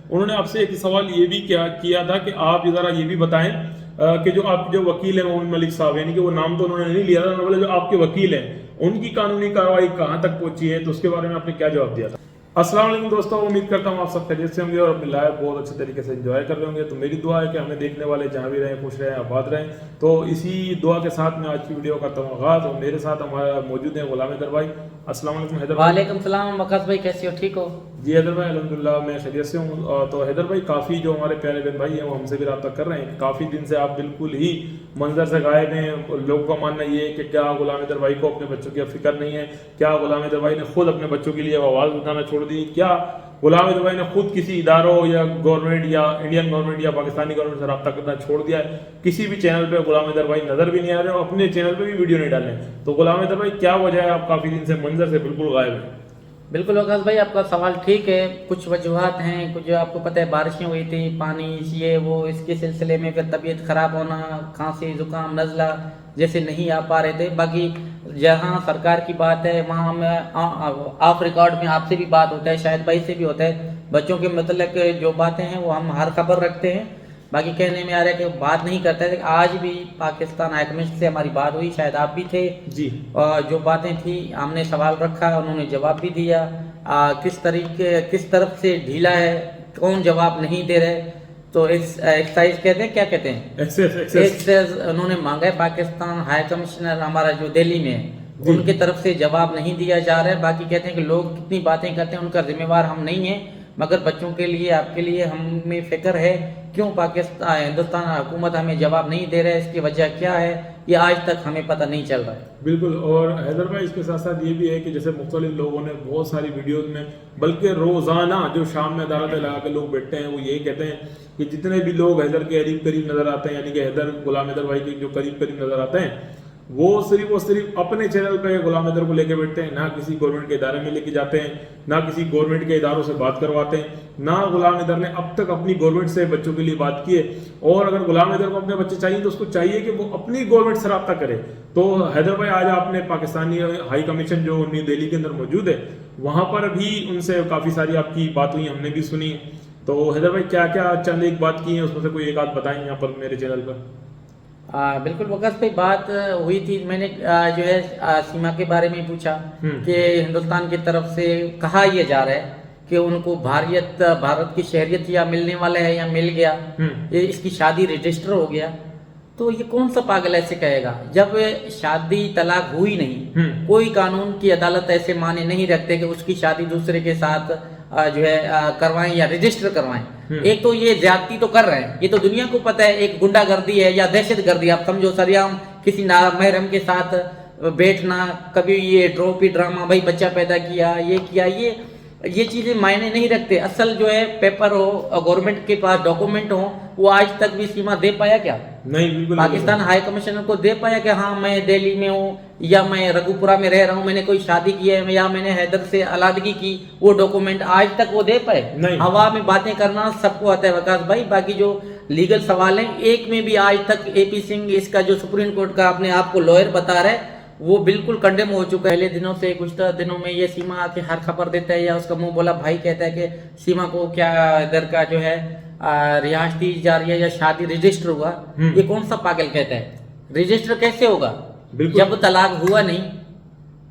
उन्होंने आपसे एक सवाल ये भी किया था कि आप जरा ये भी बताएं कि जो आप जो वकील है मोमिन मलिक साहब, यानी कि वो नाम तो उन्होंने नहीं लिया था, बोले जो आपके वकील हैं उनकी कानूनी कार्रवाई कहाँ तक पहुंची है, तो उसके बारे में आपने क्या जवाब दिया था? अस्सलाम वालेकुम दोस्तों, उम्मीद करता हूँ आप सब खैरियत से होंगे और अपनी लाइफ बहुत अच्छे तरीके से एंजॉय कर रहे होंगे। तो मेरी दुआ है कि हमें देखने वाले जहाँ भी रहें खुश रहें आबाद रहें। तो इसी दुआ के साथ मैं आज की वीडियो करता हूँ आगाज़, और मेरे साथ हमारा मौजूद है गुलाम हैदर भाई। अस्सलाम वालेकुम हैदर भाई। वालेकुम सलाम वकास भाई, कैसे हो? ठीक हो? जी हैदर भाई अल्हम्दुलिल्लाह मैं खैरियत से हूँ। तो हैदर भाई काफ़ी जो हमारे प्यारे बहन भाई हैं वो हमसे भी रब्ता कर रहे हैं, काफ़ी दिन से आप बिल्कुल ही मंजर से गायब हैं। लोगों का मानना ये है कि क्या गुलाम हैदर भाई को अपने बच्चों की फिक्र नहीं है, क्या गुलाम हैदर भाई ने खुद अपने बच्चों के लिए आवाज़ उठाना छोड़ दी, क्या गुलाम हैदर भाई ने खुद किसी इदारों या गवर्नमेंट या इंडियन गवर्नमेंट या पाकिस्तानी गवर्नमेंट से रब्ता करना छोड़ दिया है। किसी भी चैनल पे गुलाम हैदर भाई नजर भी नहीं आ रहे और अपने चैनल पे भी वीडियो नहीं डाले। तो गुलाम हैदर भाई क्या वजह है, आप काफ़ी दिन से मंजर से बिल्कुल गायब हैं? बिल्कुल वकास भाई, आपका सवाल ठीक है। कुछ वजूहत हैं, कुछ आपको पता है बारिशें हुई थी, पानी ये वो, इसके सिलसिले में फिर तबीयत ख़राब होना, खांसी जुकाम नज़ला जैसे नहीं आ पा रहे थे। बाकी जहाँ सरकार की बात है वहाँ हम ऑफ रिकॉर्ड में आपसे भी बात होता है, शायद भाई से भी होता है। बच्चों के मतलब के जो बातें हैं वो हम हर खबर रखते हैं। बाकी कहने में आ रहा है कि बात नहीं करता है, आज भी पाकिस्तान हाई कमिश्नर से हमारी बात हुई, शायद आप भी थे जी। जो बातें थी हमने सवाल रखा, उन्होंने जवाब भी दिया। किस तरीके किस तरफ से ढीला है, कौन जवाब नहीं दे रहे, तो एक्सरसाइज कहते हैं, क्या कहते हैं, एक्सेस उन्होंने मांगा है। पाकिस्तान हाई कमिश्नर हमारा जो दिल्ली में है उनके तरफ से जवाब नहीं दिया जा रहा है। बाकी कहते हैं कि लोग कितनी बातें करते हैं उनका जिम्मेवार हम नहीं है, मगर बच्चों के लिए आपके लिए हमें फिक्र है। क्यों पाकिस्तान हिंदुस्तान हुकूमत हमें जवाब नहीं दे रहा है, इसकी वजह क्या है, ये आज तक हमें पता नहीं चल रहा है। बिल्कुल। और हैदर भाई इसके साथ साथ ये भी है कि जैसे मुख्तलिफ लोगों ने बहुत सारी वीडियोस में, बल्कि रोज़ाना जो शाम में अदालतें लगा के लोग बैठते हैं वो यही कहते हैं कि जितने भी लोग हैदर के करीब करीब नज़र आते हैं, यानी कि हैदर गुलाम हैदर भाई के जो करीब करीब नज़र आते हैं वो सिर्फ अपने चैनल पे गुलाम हैदर को लेके बैठते हैं, ना किसी गवर्नमेंट के इदारे में लेके जाते हैं, ना किसी गवर्नमेंट के इदारों से बात करवाते हैं, ना गुलाम हैदर ने अब तक अपनी गवर्नमेंट से बच्चों के लिए बात की है। और अगर गुलाम हैदर को अपने बच्चे चाहिए तो उसको चाहिए कि वो अपनी गवर्नमेंट से रब्ता करे। तो हैदर भाई आज आपने पाकिस्तानी हाई कमीशन जो न्यू दिल्ली के अंदर मौजूद है वहाँ पर भी उनसे काफ़ी सारी आपकी बात हुई, हमने भी सुनी। तो हैदर भाई क्या क्या चंद एक बात की है उसमें से कोई एक आध बताएं यहाँ पर मेरे चैनल पर। बिल्कुल वकास भाई, बात हुई थी। मैंने जो है सीमा के बारे में पूछा कि हिंदुस्तान की तरफ से कहा यह जा रहा है कि उनको भारत की शहरियत या मिलने वाला है या मिल गया, ये इसकी शादी रजिस्टर हो गया। तो ये कौन सा पागल ऐसे कहेगा जब शादी तलाक हुई नहीं? कोई कानून की अदालत ऐसे माने नहीं रखते कि उसकी शादी दूसरे के साथ जो है करवाएं या रजिस्टर करवाएं। एक तो ये ज्यादती तो कर रहे हैं, ये तो दुनिया को पता है, एक गुंडागर्दी है या दहशतगर्दी, आप समझो। सरियाम किसी नामहरम के साथ बैठना, कभी ये ड्रॉपी ड्रामा, भाई बच्चा पैदा किया, ये चीजें मायने नहीं रखते। असल जो है पेपर हो, गवर्नमेंट के पास डॉक्यूमेंट हो, वो आज तक भी सीमा दे पाया क्या? नहीं, बिल्कुल पाकिस्तान हाई कमिश्नर को दे पाया कि हाँ मैं दिल्ली में हूँ या मैं रघुपुरा में रह रहा हूँ, मैंने कोई शादी की है या मैंने हैदर से अलादगी की, वो डॉक्यूमेंट आज तक वो दे पाए? हवा में बातें करना सबको आता है वकास भाई। बाकी जो लीगल सवाल है एक में भी आज तक AP सिंह, इसका जो सुप्रीम कोर्ट का अपने आप को लॉयर बता रहा है, वो बिल्कुल कंडेम हो चुका है। पहले दिनों से कुछ दिनों में ये सीमा आके हर खबर देता है या उसका मुंह बोला भाई कहता है कि सीमा को क्या इधर का जो है रिहाइश दी जा रही है या शादी रजिस्टर हुआ। ये कौन सा पागल कहता है? रजिस्टर कैसे होगा जब तलाक हुआ नहीं?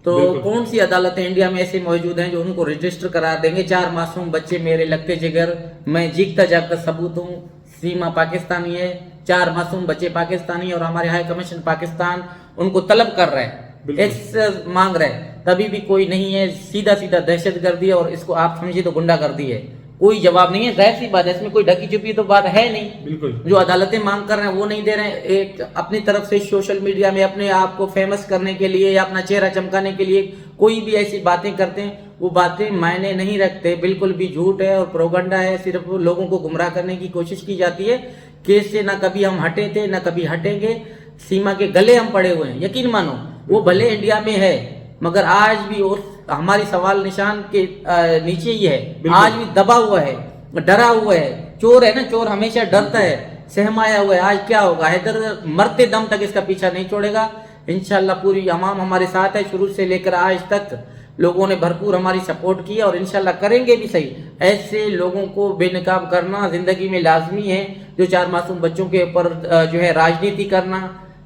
तो कौन सी अदालतें इंडिया में ऐसे मौजूद हैं जो उनको रजिस्टर करा देंगे? 4 मासूम बच्चे मेरे लगते जिगर, मैं जीतता जागता सबूत हूँ, सीमा पाकिस्तानी है, 4 मासूम बच्चे पाकिस्तानी और हमारे हाई कमीशन पाकिस्तान उनको तलब कर रहे हैं, एक्सेस मांग रहे हैं, तभी भी कोई नहीं है। सीधा सीधा दहशतगर्दी है और इसको आप समझिए तो गुंडागर्दी है। कोई जवाब नहीं है, जाहिर सी बात है, इसमें कोई ढकी छुपी तो बात है नहीं। बिल्कुल। जो अदालतें मांग कर रहे हैं वो नहीं दे रहे हैं। एक अपनी तरफ से सोशल मीडिया में अपने आप को फेमस करने के लिए या अपना चेहरा चमकाने के लिए कोई भी ऐसी बातें करते हैं, वो बातें मायने नहीं रखते, बिल्कुल भी झूठ है और प्रोगंडा है। सिर्फ लोगों को गुमराह करने की कोशिश की जाती है। केस से ना कभी हम हटे थे ना कभी हटेंगे। सीमा के गले हम पड़े हुए हैं, यकीन मानो। वो भले इंडिया में है मगर आज भी उस हमारी सवाल निशान के नीचे ही है, आज भी दबा हुआ है, डरा हुआ है। चोर है ना, चोर हमेशा डरता है, सहमाया हुआ है। आज क्या होगा, हैदर मरते दम तक इसका पीछा नहीं छोड़ेगा। इंशाल्लाह पूरी अवाम हमारे साथ है, शुरू से लेकर आज तक लोगों ने भरपूर हमारी सपोर्ट की और इंशाल्लाह करेंगे भी सही। ऐसे लोगों को बेनकाब करना ज़िंदगी में लाजमी है, जो 4 मासूम बच्चों के ऊपर जो है राजनीति करना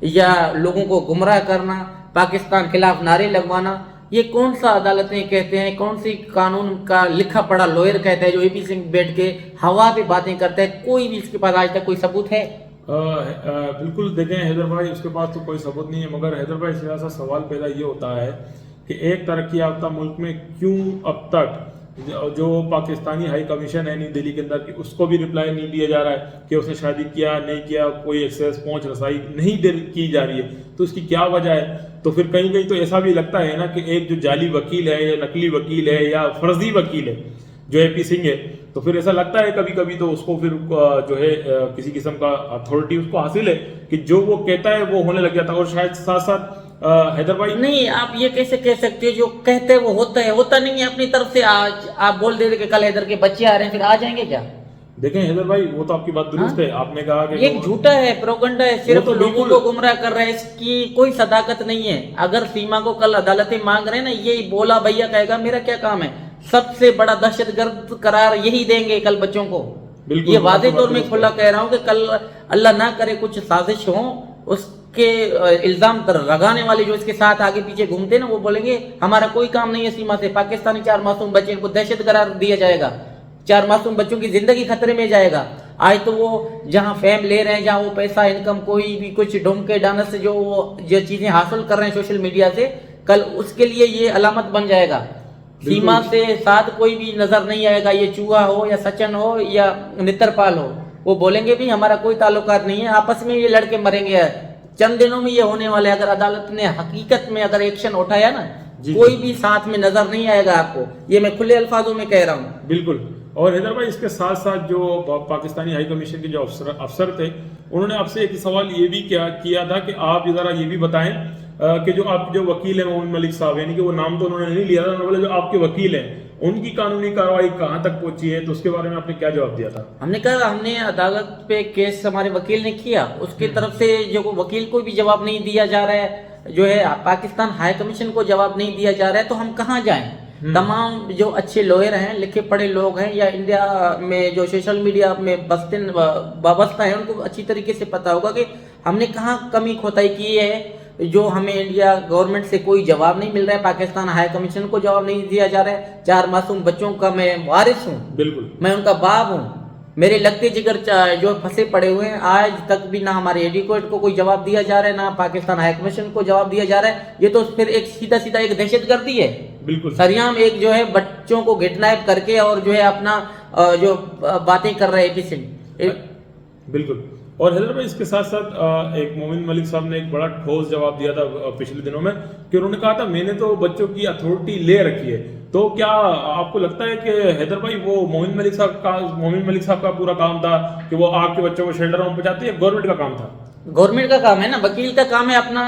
या लोगों को गुमराह करना, पाकिस्तान खिलाफ नारे लगवाना, ये कौन सा अदालतें कहते हैं, कौन सी कानून का लिखा पढ़ा लॉयर कहता है जो एपी सिंह बैठ के हवा पे बातें करता है? कोई भी इसके पास आज तक कोई सबूत है? बिल्कुल देखें हैदर भाई, उसके पास तो कोई सबूत नहीं है, मगर हैदर भाई से ऐसा सवाल पैदा ये होता है कि एक तरक्की याफ्ता मुल्क में क्यों अब तक जो पाकिस्तानी हाई कमीशन है न्यू दिल्ली के अंदर कि उसको भी रिप्लाई नहीं दिया जा रहा है कि उसने शादी किया नहीं किया, कोई एक्सेस पहुंच रसाई नहीं की जा रही है, तो इसकी क्या वजह है? तो फिर कहीं कहीं तो ऐसा भी लगता है ना कि एक जो जाली वकील है या नकली वकील है या फर्जी वकील है जो एपी सिंह है, तो फिर ऐसा लगता है कभी कभी तो उसको फिर जो है किसी किस्म का अथॉरिटी उसको हासिल है कि जो वो कहता है वो होने लग जाता है। और शायद साथ साथ हैदर भाई नहीं, आप ये कैसे कह सकते हो जो कहते हैं वो होता है? होता नहीं है अपनी तरफ से। आज आप बोल दे रहे कि कल हैदर के बच्चे आ रहे हैं, फिर आ जाएंगे क्या? देखें हैदर भाई, वो तो आपकी बात दुरुस्त है, आपने कहा कि ये झूठा है, प्रोपगंडा है, सिर्फ तो लोगों को गुमराह कर रहा है, इसकी कोई सदाकत नहीं है। अगर सीमा को कल अदालतें मांग रहे हैं ना, ये बोला भैया कहेगा मेरा क्या काम है, सबसे बड़ा दहशतगर्द करार यही देंगे कल बच्चों को। ये वादे तौर में खुला कह रहा हूँ कि कल अल्लाह ना करे कुछ साजिश हो, उसके इल्जाम लगाने वाले जो इसके साथ आगे पीछे घूमते ना, वो बोलेंगे हमारा कोई काम नहीं है सीमा से, पाकिस्तानी 4 मासूम बच्चे इनको दहशत करार दिया जाएगा, 4 मासूम बच्चों की जिंदगी खतरे में जाएगा। आज तो वो जहां फेम ले रहे हैं, जहां वो पैसा इनकम कोई भी कुछ ढूंढ के डालने से जो चीजें हासिल कर रहे हैं सोशल मीडिया से, कल उसके लिए ये अलामत बन जाएगा। सीमा से साथ कोई भी नजर नहीं आएगा, ये चूहा हो या सचिन हो या नित्रपाल हो, वो बोलेंगे भी हमारा कोई ताल्लुकात नहीं है, आपस में ये लड़के मरेंगे। चंद दिनों में ये होने वाले, अगर अदालत ने हकीकत में अगर एक्शन उठाया ना, कोई भी साथ में नजर नहीं आएगा आपको, ये मैं खुले अल्फाजों में कह रहा हूँ। बिल्कुल। और हैदर भाई, इसके साथ साथ जो पाकिस्तानी हाई कमीशन के जो अफसर थे, उन्होंने आपसे एक सवाल ये भी किया था कि आप जरा ये भी बताएं कि जो आप जो वकील है मोमिन मलिक साहब, यानी कि वो नाम तो उन्होंने नहीं लिया था, उन्होंने बोला जो आपके वकील हैं उनकी कानूनी कार्रवाई कहाँ तक पहुंची है, तो उसके बारे में आपने क्या जवाब दिया था? हमने कहा हमने अदालत पे केस हमारे वकील ने किया, उसकी तरफ से जो वकील को भी जवाब नहीं दिया जा रहा है, जो है पाकिस्तान हाई कमीशन को जवाब नहीं दिया जा रहा है, तो हम कहाँ जाएं? तमाम जो अच्छे लॉयर हैं, लिखे पढ़े लोग हैं, या इंडिया में जो सोशल मीडिया में वाबस्ता है, उनको अच्छी तरीके से पता होगा कि हमने कहाँ कमी खोताई की है, जो हमें इंडिया गवर्नमेंट से कोई जवाब नहीं मिल रहा है, पाकिस्तान हाई कमीशन को जवाब नहीं दिया जा रहा है। 4 मासूम बच्चों का मैं वारिस हूँ, बिल्कुल, मैं उनका बाप हूँ, मेरे लगते जिगर जो फंसे पड़े हुए हैं, आज तक भी ना हमारे एडवोकेट को कोई जवाब दिया जा रहा है, ना पाकिस्तान हाई कमीशन को जवाब दिया जा रहा है। ये तो फिर एक सीधा सीधा एक दहशतगर्दी है, बिल्कुल सरियाम एक जो है बच्चों को किडनैप करके और जो है अपना जो बातें कर रहे हैं एपी सिंह। बिल्कुल। और हैदर भाई, इसके साथ साथ एक मोमिन मलिक साहब ने एक बड़ा ठोस जवाब दिया था पिछले दिनों में कि उन्होंने कहा था मैंने तो बच्चों की अथॉरिटी ले रखी है। तो क्या आपको लगता है कि हैदर भाई वो मोमिन मलिक साहब का पूरा काम था कि वो आपके बच्चों को शेल्टर होम पहुंचाते हैं, गवर्नमेंट का काम था? गवर्नमेंट का काम है ना, वकील का काम है अपना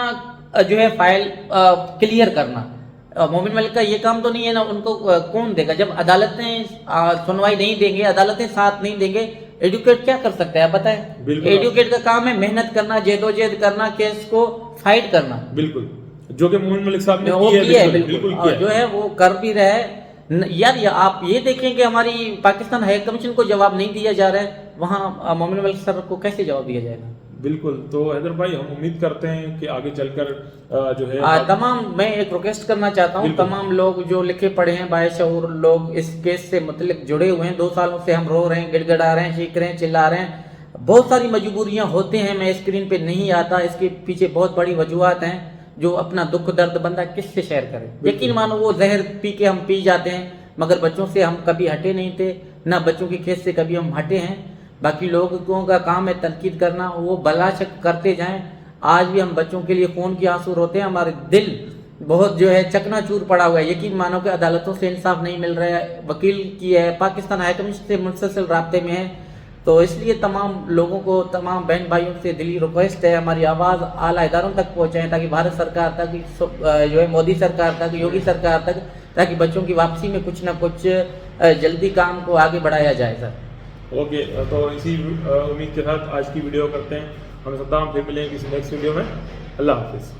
जो है फाइल क्लियर करना। मोमिन मलिक का ये काम तो नहीं है ना, उनको कौन देगा? जब अदालतें सुनवाई नहीं देंगे, अदालतें साथ नहीं देंगे, एडवोकेट क्या कर सकता है आप बताएं? एडवोकेट का काम है मेहनत करना, जेदोजेद करना, केस को फाइट करना। बिल्कुल, जो कि मोमिन मलिक साहब ने किया है, बिल्कुल जो है वो कर भी रहे। यार आप ये देखें कि हमारी पाकिस्तान हाई कमीशन को जवाब नहीं दिया जा रहा है, वहाँ मोमिन मलिक सर को कैसे जवाब दिया जाएगा? बिल्कुल। तो हैदर भाई, हम उम्मीद करते हैं कि आगे चलकर जो है तमाम, मैं एक रिक्वेस्ट करना चाहता हूँ, तमाम लोग जो लिखे पढ़े हैं, बाशऊर लोग इस केस से मतलब जुड़े हुए हैं, 2 सालों से हम रो रहे हैं, गिड़गिड़ा रहे हैं, चीख रहे हैं, चिल्ला रहे हैं, बहुत सारी मजबूरियां होते हैं, मैं स्क्रीन पे नहीं आता, इसके पीछे बहुत बड़ी वजूहत हैं, जो अपना दुख दर्द बंदा किससे शेयर करे। यकीन मानो वो जहर पी के हम पी जाते हैं, मगर बच्चों से हम कभी हटे नहीं थे, ना बच्चों की खेत से कभी हम हटे हैं। बाकी लोगों का काम है तनकीद करना, वो बलाशक करते जाएं। आज भी हम बच्चों के लिए खून की आंसू रोते हैं, हमारे दिल बहुत जो है चकनाचूर पड़ा हुआ है। यकीन मानो कि अदालतों से इंसाफ नहीं मिल रहा है, वकील की है, पाकिस्तान हाई कमीशन से मुसलसल राब्ते में है। तो इसलिए तमाम लोगों को, तमाम बहन भाइयों से दिली रिक्वेस्ट है, हमारी आवाज़ आला इदारों तक पहुँचाएँ, ताकि भारत सरकार तक, जो है मोदी सरकार तक, योगी सरकार तक, ताकि बच्चों की वापसी में कुछ ना कुछ जल्दी काम को आगे बढ़ाया जाए। सर ओके, तो इसी उम्मीद के साथ आज की वीडियो करते हैं। हम सद्दाम फिर मिलेंगे किसी नेक्स्ट वीडियो में। अल्लाह हाफिज़।